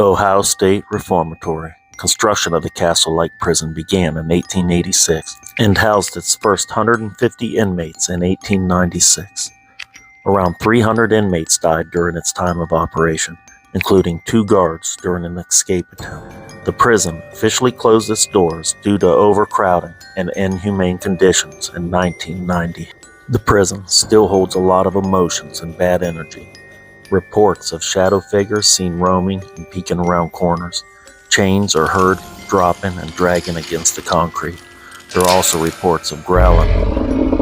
Ohio State Reformatory. Construction of the castle-like prison began in 1886 and housed its first 150 inmates in 1896. Around 300 inmates died during its time of operation, including 2 guards during an escape attempt. The prison officially closed its doors due to overcrowding and inhumane conditions in 1990. The prison still holds a lot of emotions and bad energy. Reports of shadow figures seen roaming and peeking around corners. Chains are heard dropping and dragging against the concrete. There are also reports of growling,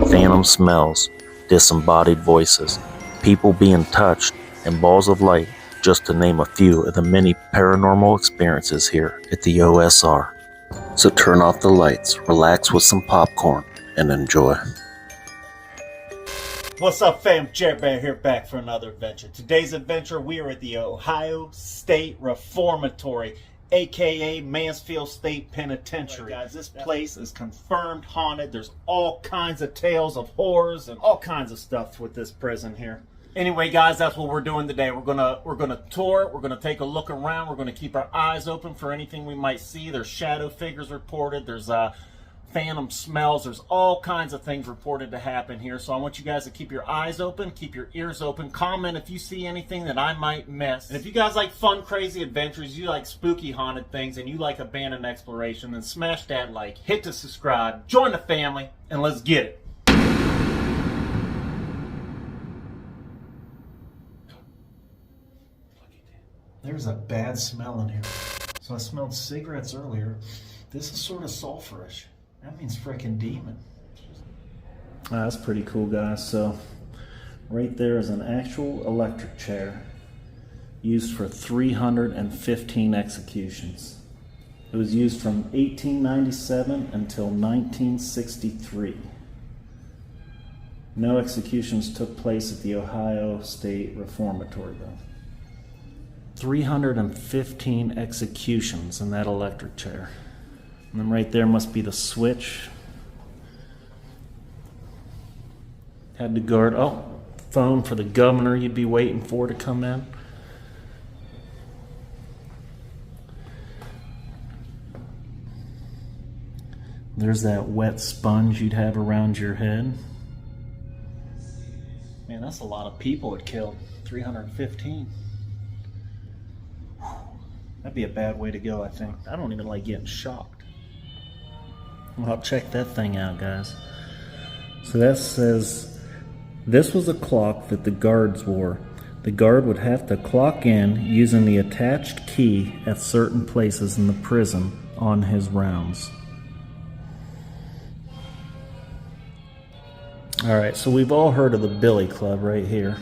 phantom smells, disembodied voices, people being touched, and balls of light, just to name a few of the many paranormal experiences here at the OSR. So turn off the lights, relax with some popcorn, and enjoy. What's up, fam? Jared Bear here, back for another adventure. Today's adventure, we are at the Ohio State Reformatory, aka Mansfield State Penitentiary. Guys, this place is confirmed haunted. There's all kinds of tales of horrors and all kinds of stuff with this prison here. Anyway, guys, that's what we're doing today. We're gonna tour it. We're gonna take a look around. We're gonna keep our eyes open for anything we might see. There's shadow figures reported. There's phantom smells. There's all kinds of things reported to happen here. So I want you guys to keep your eyes open, keep your ears open. Comment if you see anything that I might miss. And if you guys like fun, crazy adventures, you like spooky haunted things, and you like abandoned exploration, then smash that like, hit the subscribe, join the family, and let's get it. There's a bad smell in here. So I smelled cigarettes earlier. This is sort of sulfurish. That means frickin' demon. That's pretty cool, guys. So right there is an actual electric chair used for 315 executions. It was used from 1897 until 1963. No executions took place at the Ohio State Reformatory, though. 315 executions in that electric chair. And then right there must be the switch. Had to guard, phone for the governor you'd be waiting for to come in. There's that wet sponge you'd have around your head. Man, that's a lot of people it killed. 315. That'd be a bad way to go, I think. I don't even like getting shocked. Well, check that thing out, guys. So that says, this was a clock that the guards wore. The guard would have to clock in using the attached key at certain places in the prison on his rounds. Alright, so we've all heard of the Billy Club right here.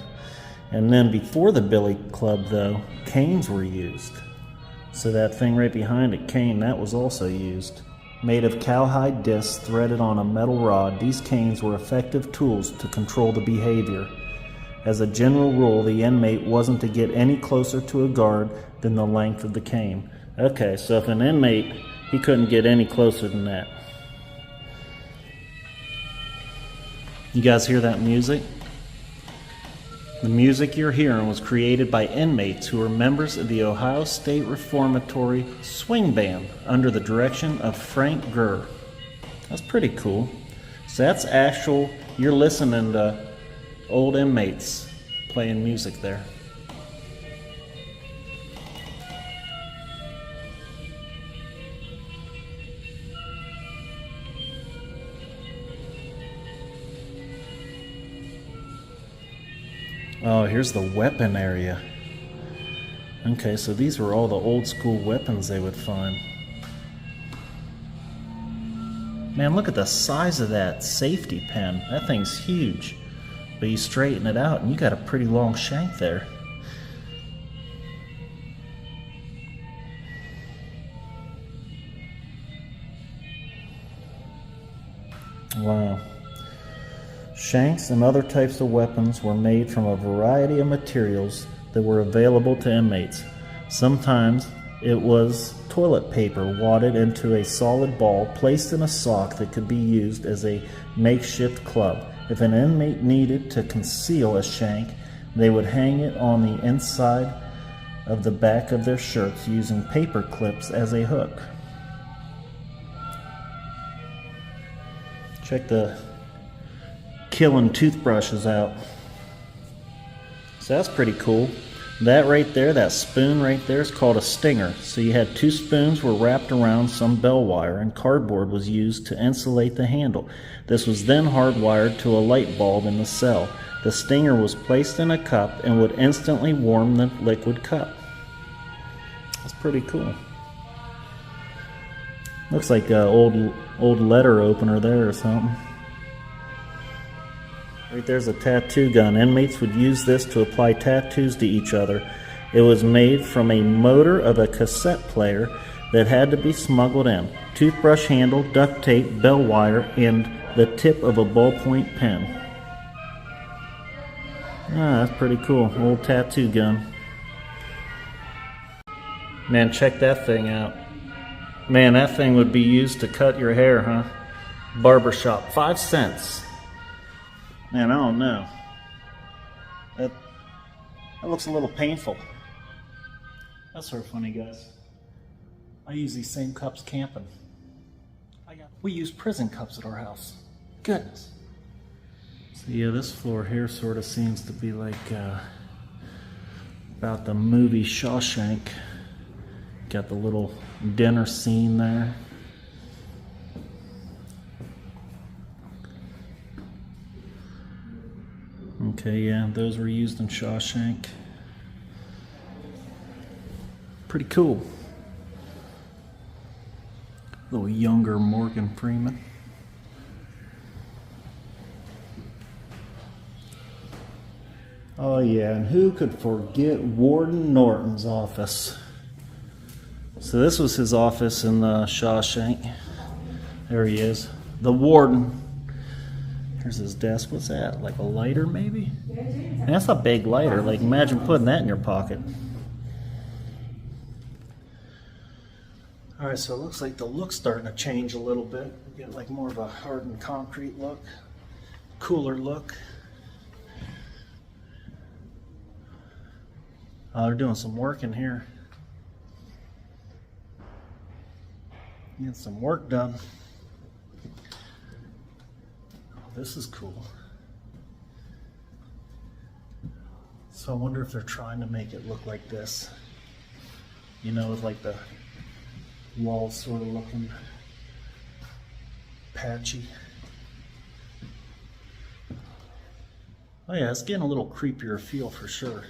And then before the Billy Club, though, canes were used. So that thing right behind it, cane, that was also used. Made of cowhide discs threaded on a metal rod, these canes were effective tools to control the behavior. As a general rule, the inmate wasn't to get any closer to a guard than the length of the cane. Okay, so if an inmate, he couldn't get any closer than that. You guys hear that music? The music you're hearing was created by inmates who were members of the Ohio State Reformatory Swing Band under the direction of Frank Gurr. That's pretty cool. So that's actual, you're listening to old inmates playing music there. Oh, here's the weapon area. Okay, so these were all the old school weapons they would find. Man, look at the size of that safety pin. That thing's huge. But you straighten it out and you got a pretty long shank there. Wow. Shanks and other types of weapons were made from a variety of materials that were available to inmates. Sometimes it was toilet paper wadded into a solid ball placed in a sock that could be used as a makeshift club. If an inmate needed to conceal a shank, they would hang it on the inside of the back of their shirts using paper clips as a hook. Check the killing toothbrushes out. So that's pretty cool. That right there, that spoon right there is called a stinger. So you had two spoons were wrapped around some bell wire and cardboard was used to insulate the handle. This was then hardwired to a light bulb in the cell. The stinger was placed in a cup and would instantly warm the liquid cup. That's pretty cool. Looks like an old letter opener there or something. Right there's a tattoo gun. Inmates would use this to apply tattoos to each other. It was made from a motor of a cassette player that had to be smuggled in. Toothbrush handle, duct tape, bell wire, and the tip of a ballpoint pen. Ah, that's pretty cool. Old tattoo gun. Man, check that thing out. Man, that thing would be used to cut your hair, huh? Barbershop, 5 cents. Man, I don't know. That looks a little painful. That's sort of funny, guys. I use these same cups camping. We use prison cups at our house. Goodness. So yeah, this floor here sort of seems to be like about the movie Shawshank. Got the little dinner scene there. Okay, yeah, those were used in Shawshank. Pretty cool. A little younger Morgan Freeman. Oh yeah, and who could forget Warden Norton's office? So this was his office in the Shawshank. There he is, the warden. Here's his desk. What's that? Like a lighter, maybe? And that's a big lighter. Like, imagine putting that in your pocket. All right, so it looks like the look's starting to change a little bit. We get like more of a hardened concrete look, cooler look. Oh, they're doing some work in here. Getting some work done. This is cool. So I wonder if they're trying to make it look like this. You know, with like the walls sort of looking patchy. Oh yeah, it's getting a little creepier feel for sure.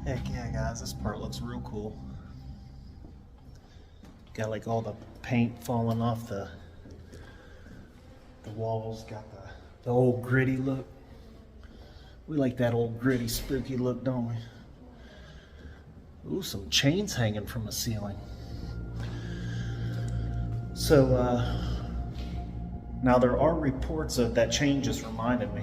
Heck yeah, guys, this part looks real cool. Got like all the paint falling off the walls, got the old gritty look. We like that old gritty, spooky look, don't we? Ooh, some chains hanging from the ceiling. So, now there are reports of that chain just reminded me.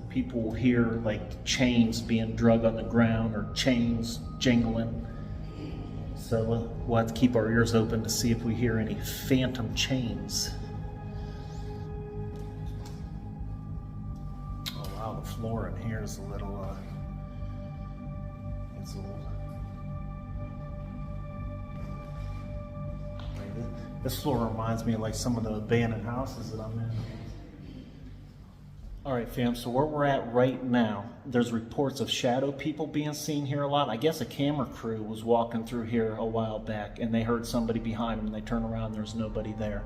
People will hear like chains being drug on the ground or chains jingling. So we'll have to keep our ears open to see if we hear any phantom chains. Oh wow, the floor in here is a little, it's a little... This floor reminds me of like some of the abandoned houses that I'm in. Alright fam, so where we're at right now, there's reports of shadow people being seen here a lot. I guess a camera crew was walking through here a while back and they heard somebody behind them. They turn around, there's nobody there.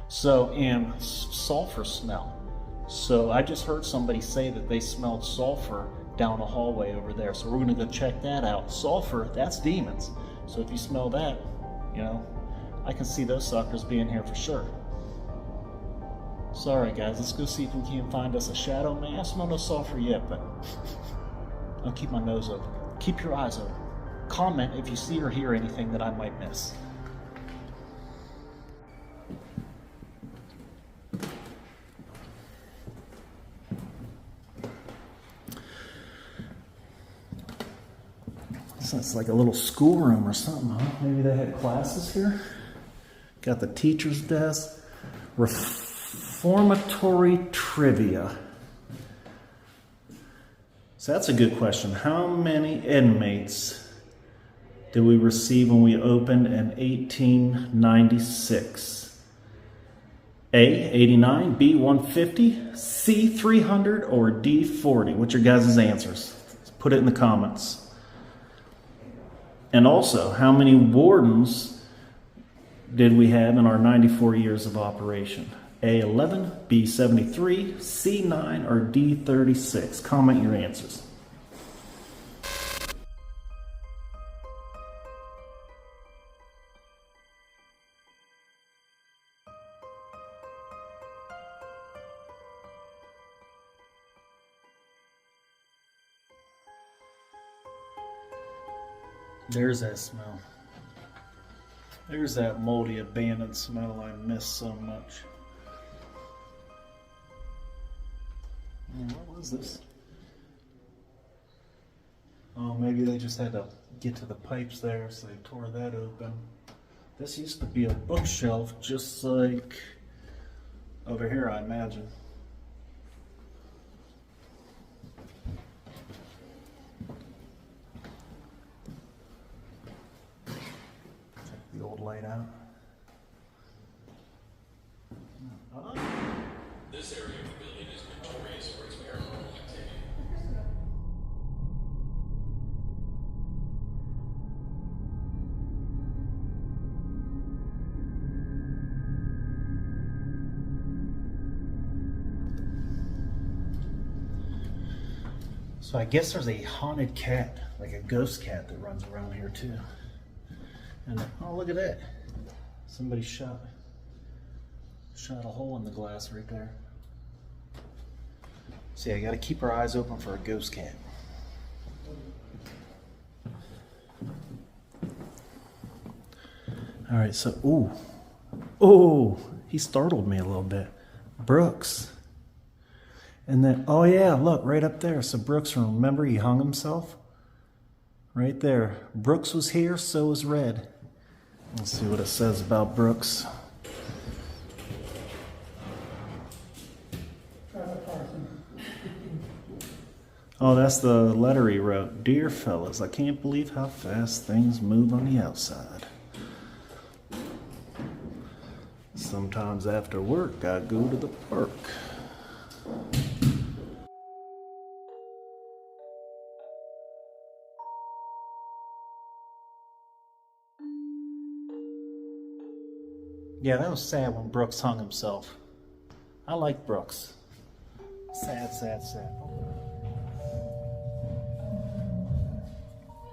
So, and sulfur smell. So I just heard somebody say that they smelled sulfur down a hallway over there. So we're going to go check that out. Sulfur, that's demons. So if you smell that, you know, I can see those suckers being here for sure. Sorry guys, let's go see if we can find us a shadow. Man, I smell no sulfur yet, but I'll keep my nose open. Keep your eyes open. Comment if you see or hear anything that I might miss. So it's like a little schoolroom or something, huh? Maybe they had classes here. Got the teacher's desk. Reformatory trivia. So that's a good question. How many inmates did we receive when we opened in 1896? A, 89, B, 150, C, 300, or D, 40? What's your guys' answers? Put it in the comments. And also, how many wardens did we have in our 94 years of operation? A, 11, B, 73, C, 9, or D, 36? Comment your answers. There's that smell. There's that moldy, abandoned smell I miss so much. What was this? Oh, maybe they just had to get to the pipes there, so they tore that open. This used to be a bookshelf, just like over here, I imagine. The old light out. This area of the building is notorious for its paranormal activity. So I guess there's a haunted cat, like a ghost cat that runs around here too. And oh, look at that. Somebody shot a hole in the glass right there. See, I gotta keep our eyes open for a ghost cat. All right, so, oh, he startled me a little bit. Brooks. And then, oh yeah, look, right up there. So Brooks, remember he hung himself? Right there. Brooks was here, so was Red. Let's see what it says about Brooks. Oh, that's the letter he wrote. Dear fellas, I can't believe how fast things move on the outside. Sometimes after work, I go to the park. Yeah, that was sad when Brooks hung himself. I like Brooks. Sad, sad, sad.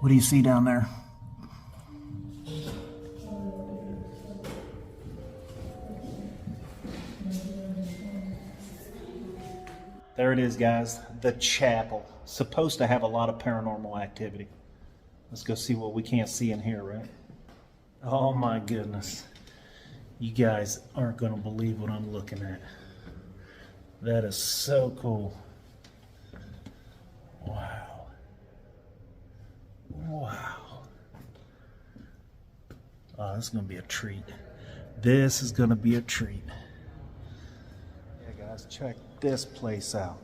What do you see down there? There it is, guys. The chapel. Supposed to have a lot of paranormal activity. Let's go see what we can't see in here, right? Oh my goodness. You guys aren't going to believe what I'm looking at. That is so cool. Wow. Wow. Oh, this is going to be a treat. This is going to be a treat. Yeah, guys, check this place out.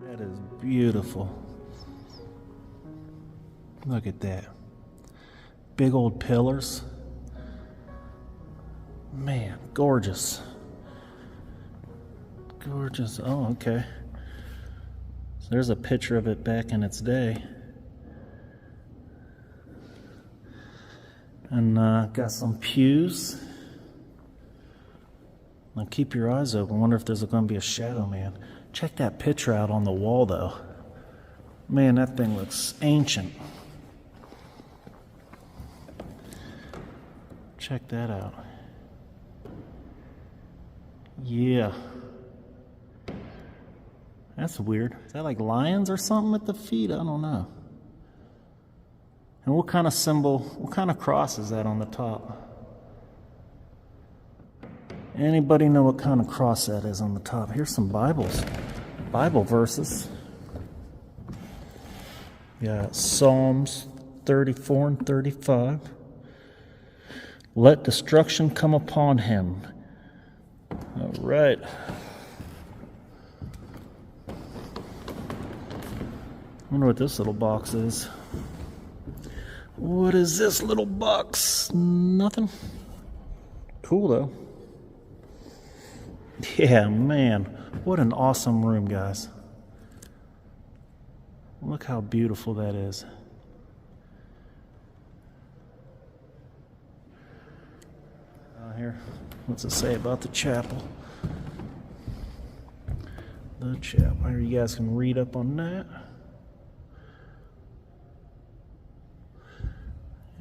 That is beautiful. Look at that. Big old pillars. Man, gorgeous. Gorgeous. Oh, okay. So there's a picture of it back in its day. And got some pews. Now keep your eyes open. I wonder if there's going to be a shadow man. Check that picture out on the wall, though. Man, that thing looks ancient. Check that out. Yeah. That's weird. Is that like lions or something at the feet? I don't know. And what kind of symbol, what kind of cross is that on the top? Anybody know what kind of cross that is on the top? Here's some Bible verses. Yeah, Psalms 34 and 35. Let destruction come upon him. All right. I wonder what this little box is. What is this little box? Nothing. Cool though. Yeah, man. What an awesome room, guys. Look how beautiful that is. Here, what's it say about the chapel? The chapel. Here, you guys can read up on that.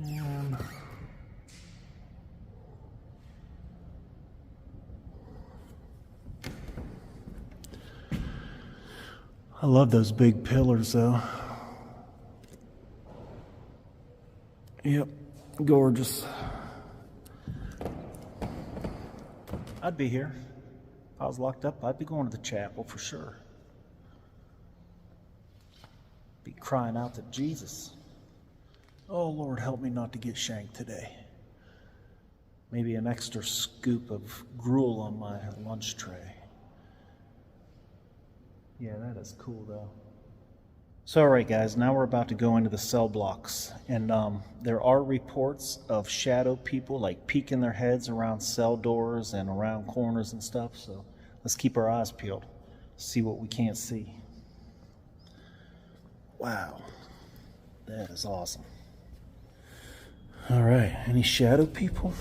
And I love those big pillars, though. Yep, gorgeous. I'd be here. If I was locked up, I'd be going to the chapel for sure. Be crying out to Jesus. Oh, Lord, help me not to get shanked today. Maybe an extra scoop of gruel on my lunch tray. Yeah, that is cool, though. So, all right, guys, now we're about to go into the cell blocks. And there are reports of shadow people, like peeking their heads around cell doors and around corners and stuff. So let's keep our eyes peeled, see what we can't see. Wow, that is awesome. All right, any shadow people?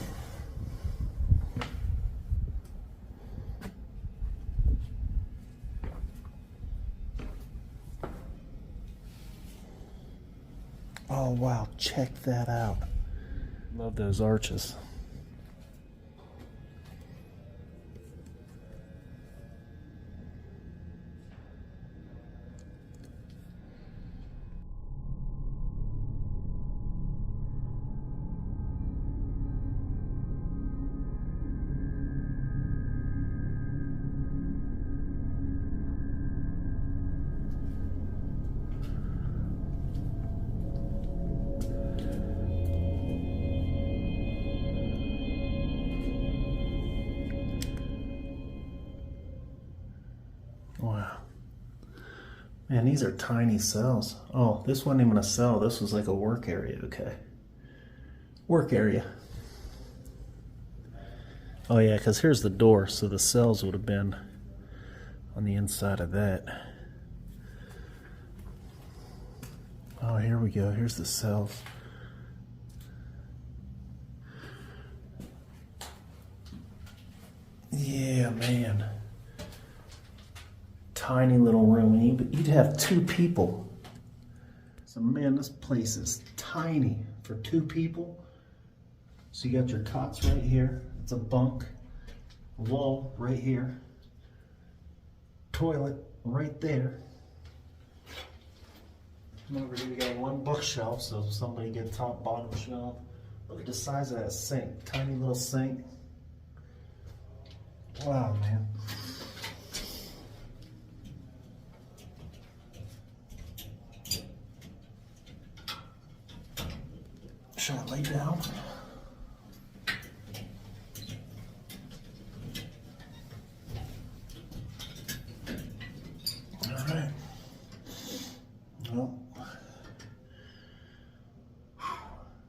Oh, wow, check that out. Love those arches. Wow. Man, these are tiny cells. Oh, this wasn't even a cell. This was like a work area. Okay. Work area. Oh, yeah, because here's the door, so the cells would have been on the inside of that. Oh, here we go. Here's the cells. Yeah, man. Tiny little room, and you'd have two people. So, man, this place is tiny for two people. So you got your cots right here. It's a bunk. Wall right here. Toilet right there. And over here we got one bookshelf, so if somebody gets top, bottom shelf. Look at the size of that sink. Tiny little sink. Wow, man. Should I lay down? All right. Well,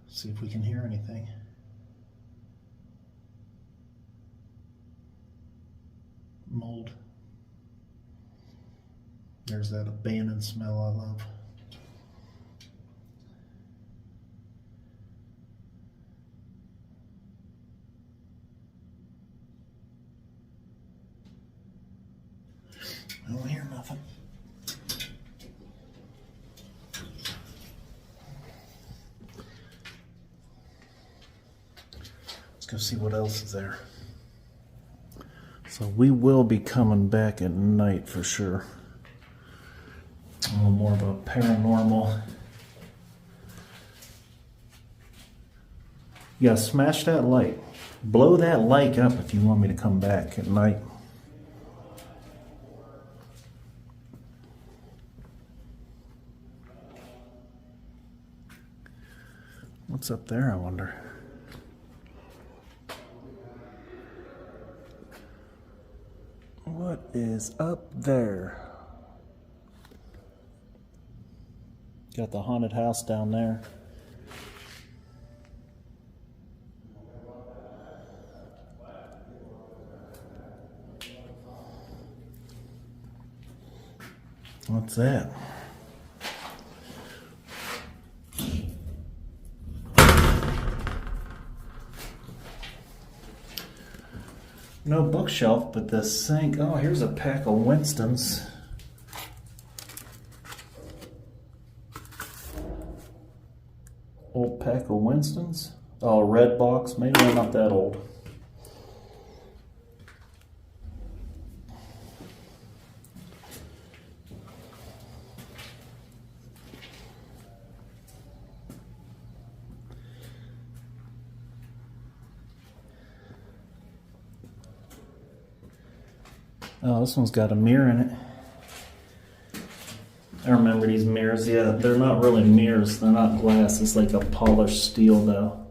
see if we can hear anything. Mold. There's that abandoned smell I love. I don't hear nothing. Let's go see what else is there. So we will be coming back at night for sure. A little more of a paranormal. You gotta smash that light. Blow that light up if you want me to come back at night. What's up there, I wonder? What is up there? Got the haunted house down there. What's that? No bookshelf, but the sink. Oh, here's a pack of Winston's. Old pack of Winston's. Oh, red box. Maybe they're not that old. Oh, this one's got a mirror in it. I remember these mirrors. Yeah, they're not really mirrors. They're not glass. It's like a polished steel, though.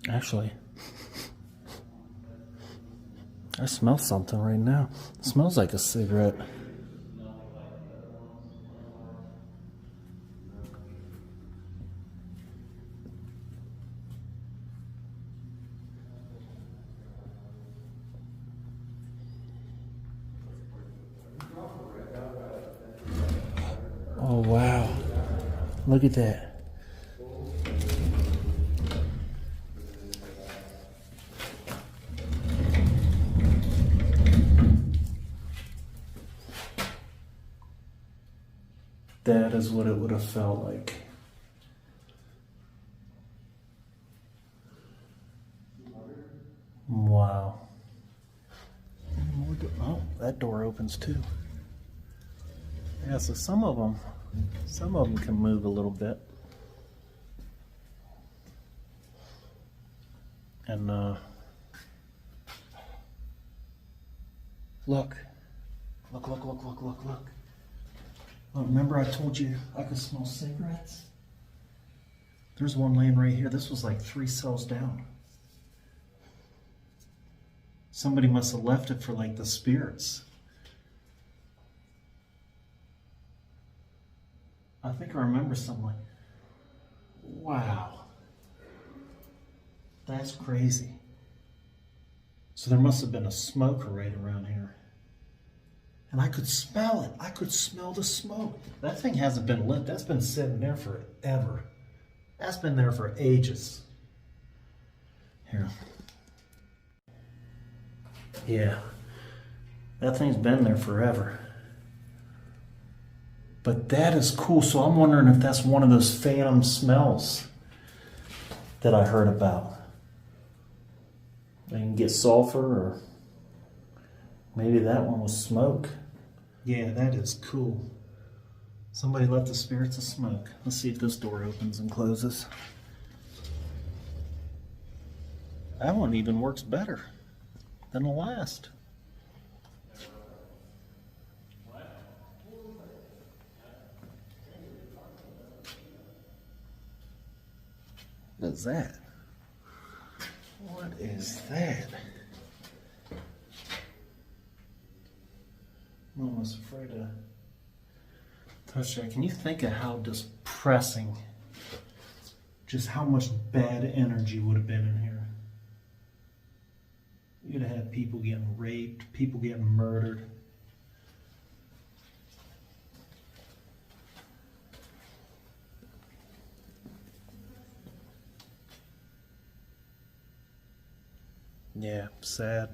Actually, I smell something right now. It smells like a cigarette. Oh, wow. Look at that. That is what it would have felt like. Wow. Oh, that door opens too. Yeah, so some of them can move a little bit. And look. Look. Oh, remember I told you I could smell cigarettes? There's one laying right here. This was like 3 cells down. Somebody must have left it for like the spirits. I think I remember something like, wow. That's crazy. So there must have been a smoker right around here. And I could smell it. I could smell the smoke. That thing hasn't been lit. That's been sitting there forever. That's been there for ages. Here. Yeah. That thing's been there forever. But that is cool. So I'm wondering if that's one of those phantom smells that I heard about. I can get sulfur, or maybe that one was smoke. Yeah, that is cool. Somebody left the spirits of smoke. Let's see if this door opens and closes. That one even works better than the last. What is that? What is that? I'm almost afraid to touch that. Can you think of how depressing, just how much bad energy would have been in here? You'd have had people getting raped, people getting murdered. Yeah, sad.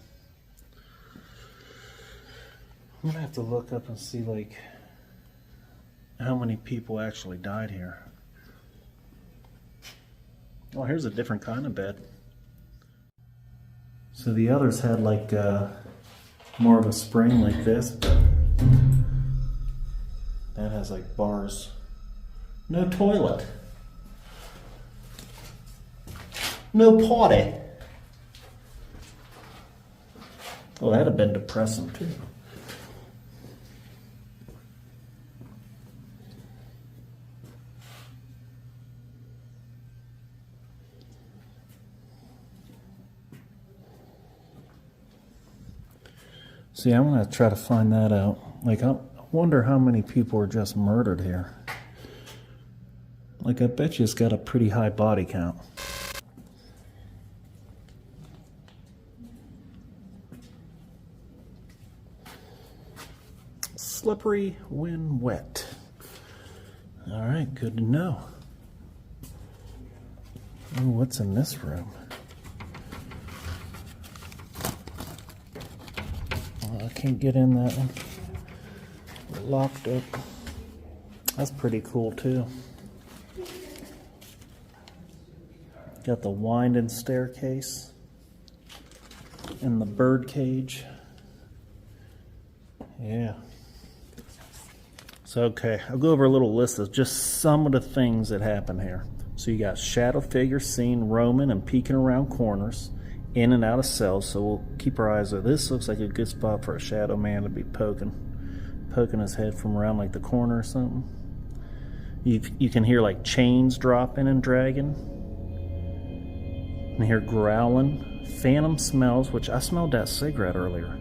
I'm gonna have to look up and see, like, how many people actually died here. Oh, here's a different kind of bed. So the others had like more of a spring like this, but that has like bars. No toilet. No potty. Well, that'd have been depressing too. See, I'm gonna try to find that out. Like, I wonder how many people were just murdered here. Like, I bet you it's got a pretty high body count. Slippery when wet. All right, good to know. Ooh, what's in this room? I can't get in that one. Locked up. That's pretty cool too. Got the winding staircase and the bird cage. Yeah. So, okay, I'll go over a little list of just some of the things that happen here. So you got shadow figures seen roaming and peeking around corners, in and out of cells, so we'll keep our eyes on this. Looks like a good spot for a shadow man to be poking his head from around like the corner or something. You can hear like chains dropping and dragging. And hear growling, phantom smells, which I smelled that cigarette earlier.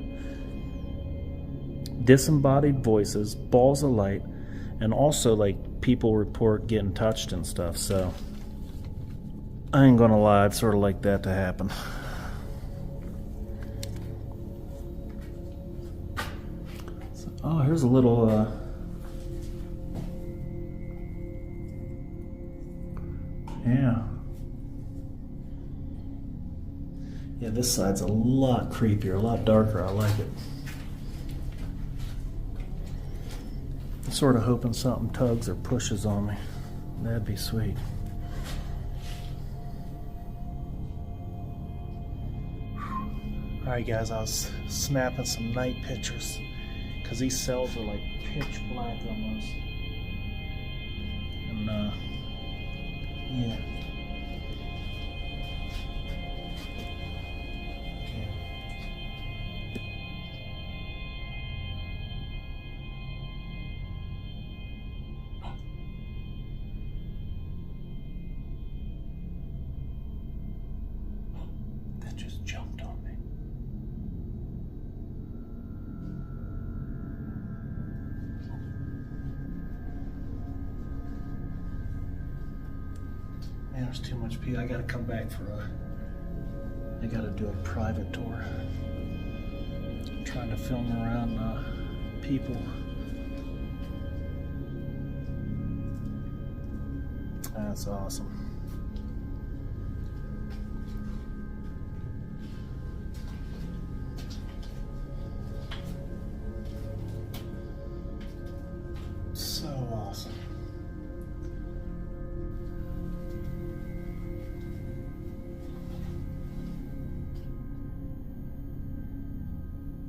Disembodied voices, balls of light, and also like people report getting touched and stuff. So I ain't gonna lie, I'd sort of like that to happen. Oh, here's a little, yeah. Yeah, this side's a lot creepier, a lot darker. I like it. I'm sort of hoping something tugs or pushes on me. That'd be sweet. Alright guys, I was snapping some night pictures because these cells are like pitch black almost. And yeah. That just jumped on me. Man, there's too much people. I gotta come back for I gotta do a private tour. I'm trying to film around people. That's awesome. So awesome.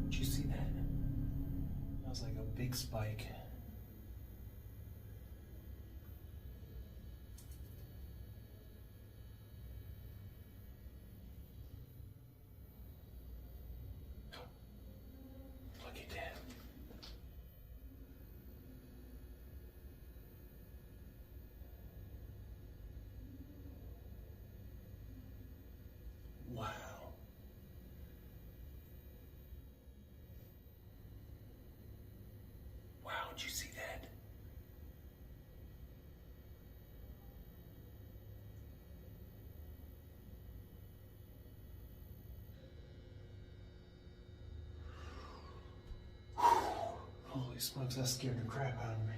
Did you see that? That was like a big spike. Look at that. Wow. Wow, did you see that? Holy smokes, that scared the crap out of me.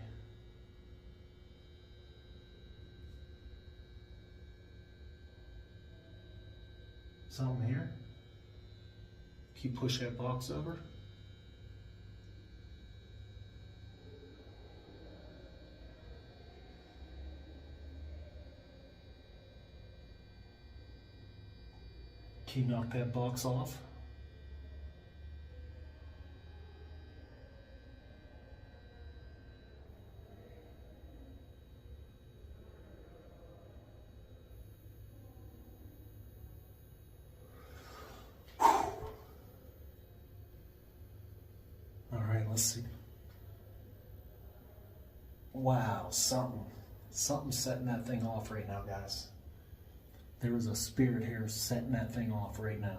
Something here? Can you push that box over? Can you knock that box off? Alright, let's see. Wow, something's setting that thing off right now, guys. There is a spirit here setting that thing off right now.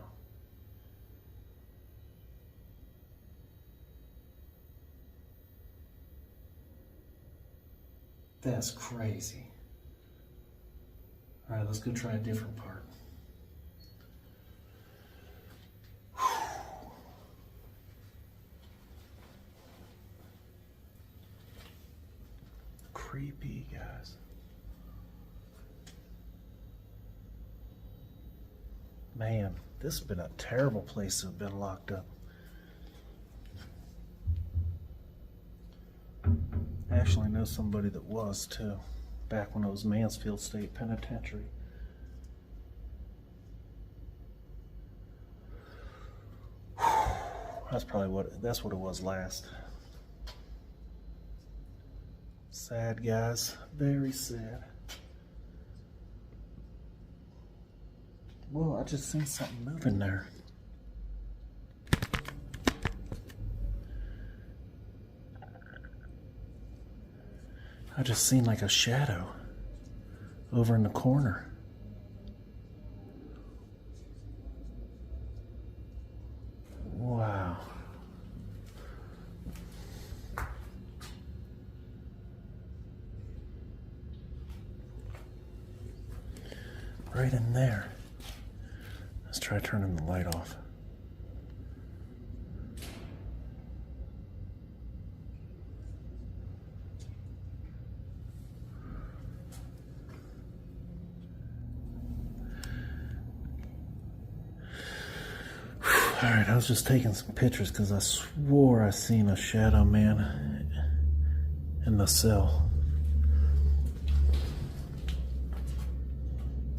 That's crazy. Alright, let's go try a different part. Creepy, guys. Man, this has been a terrible place to have been locked up. Actually, I know somebody that was too, back when it was Mansfield State Penitentiary. That's what it was last. Sad, guys. Very sad. Whoa, I just seen something moving there. I just seen like a shadow over in the corner. Wow. Right in there. Let's try turning the light off. Alright, I was just taking some pictures because I swore I seen a shadow man in the cell.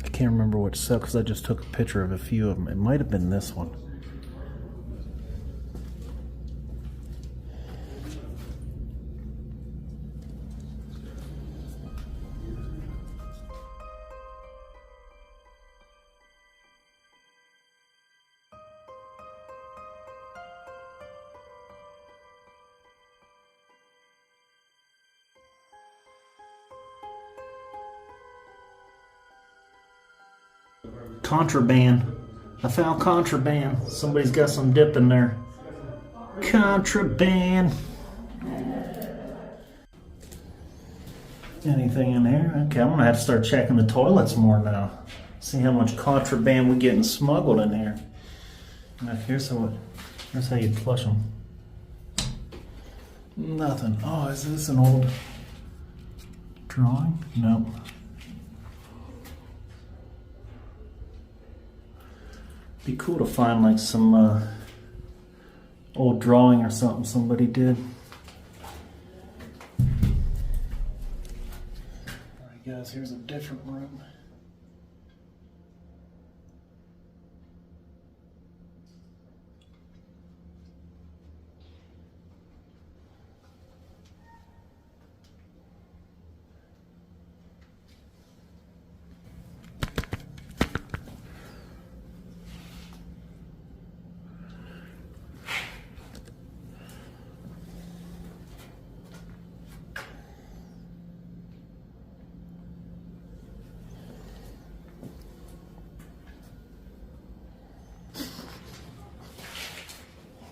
I can't remember which cell because I just took a picture of a few of them. It might have been this one. Contraband. I found contraband. Somebody's got some dip in there. Contraband. Anything in here? Okay, I'm gonna have to start checking the toilets more now. See how much contraband we're getting smuggled in here. Now here's how you flush them. Nothing. Oh, is this an old drawing? Nope. Be cool to find like some old drawing or something somebody did. Alright guys, here's a different room.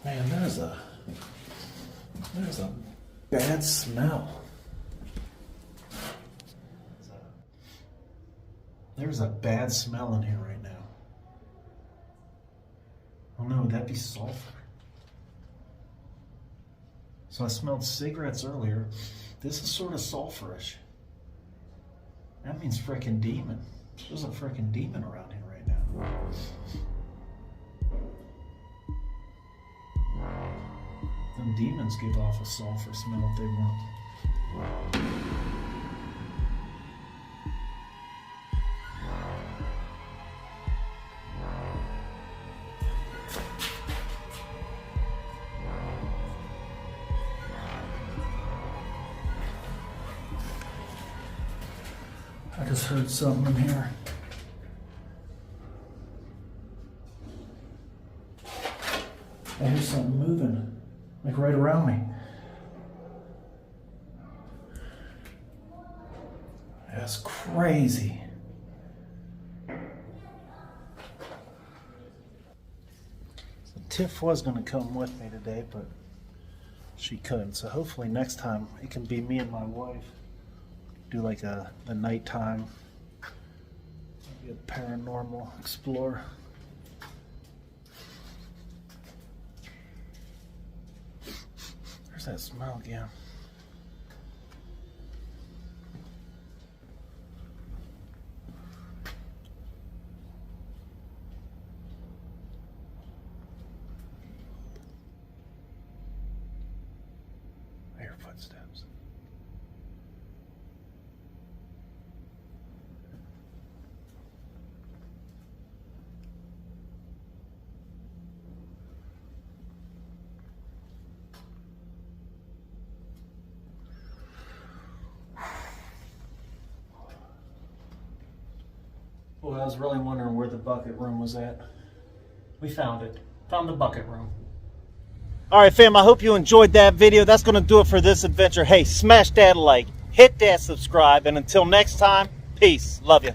Man, there's a bad smell. There's a bad smell in here right now. Oh no, would that be sulfur? So I smelled cigarettes earlier. This is sort of sulfurish. That means frickin' demon. There's a frickin' demon around here right now. Them demons give off a sulfur smell if they want. just heard something in here. I hear something moving, like right around me. That's crazy. So Tiff was going to come with me today, but she couldn't. So hopefully next time it can be me and my wife. Do like a nighttime, maybe a paranormal explore. There's that smell again. I hear footsteps. Well, I was really wondering where the bucket room was at. We found it. Found the bucket room. All right, fam, I hope you enjoyed that video. That's going to do it for this adventure. Hey, smash that like, hit that subscribe, and until next time, peace. Love you.